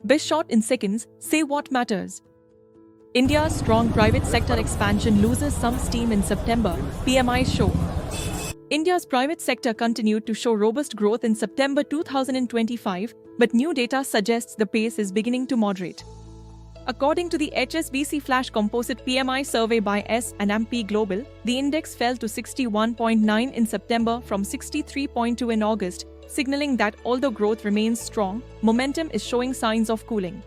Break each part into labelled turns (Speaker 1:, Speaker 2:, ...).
Speaker 1: BizShort in seconds, say what matters. India's strong private sector expansion loses some steam in September, PMI show. India's private sector continued to show robust growth in September 2025, but new data suggests the pace is beginning to moderate. According to the HSBC Flash Composite PMI survey by S&P Global, the index fell to 61.9 in September from 63.2 in August, signaling that although growth remains strong, momentum is showing signs of cooling.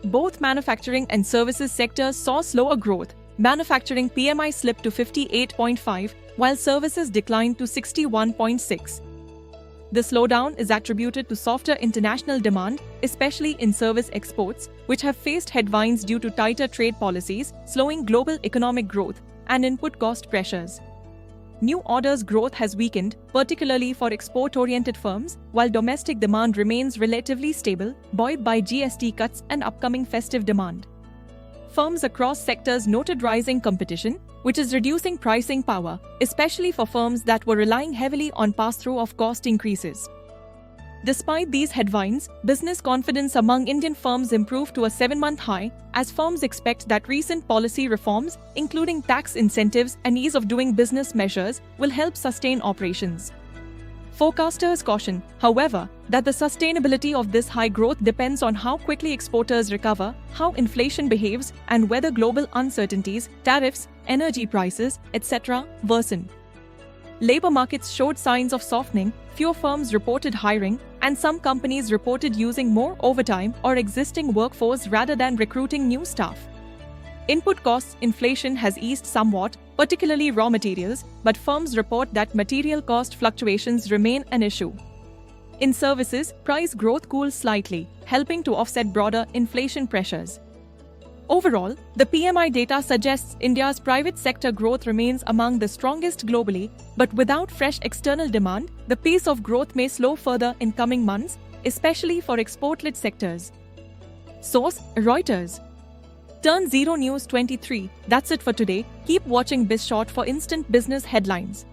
Speaker 1: Both manufacturing and services sectors saw slower growth. Manufacturing PMI slipped to 58.5, while services declined to 61.6. The slowdown is attributed to softer international demand, especially in service exports, which have faced headwinds due to tighter trade policies, slowing global economic growth, and input cost pressures. New orders growth has weakened, particularly for export-oriented firms, while domestic demand remains relatively stable, buoyed by GST cuts and upcoming festive demand. Firms across sectors noted rising competition, which is reducing pricing power, especially for firms that were relying heavily on pass-through of cost increases. Despite these headwinds, business confidence among Indian firms improved to a 7-month high, as firms expect that recent policy reforms, including tax incentives and ease of doing business measures, will help sustain operations. Forecasters caution, however, that the sustainability of this high growth depends on how quickly exporters recover, how inflation behaves, and whether global uncertainties, tariffs, energy prices, etc., worsen. Labor markets showed signs of softening, fewer firms reported hiring, and some companies reported using more overtime or existing workforce rather than recruiting new staff. Input costs inflation has eased somewhat, particularly raw materials, but firms report that material cost fluctuations remain an issue. In services, price growth cools slightly, helping to offset broader inflation pressures. Overall, the PMI data suggests India's private sector growth remains among the strongest globally, but without fresh external demand, the pace of growth may slow further in coming months, especially for export-led sectors. Source: Reuters. Turn 0 News 23. That's it for today. Keep watching BizShort for instant business headlines.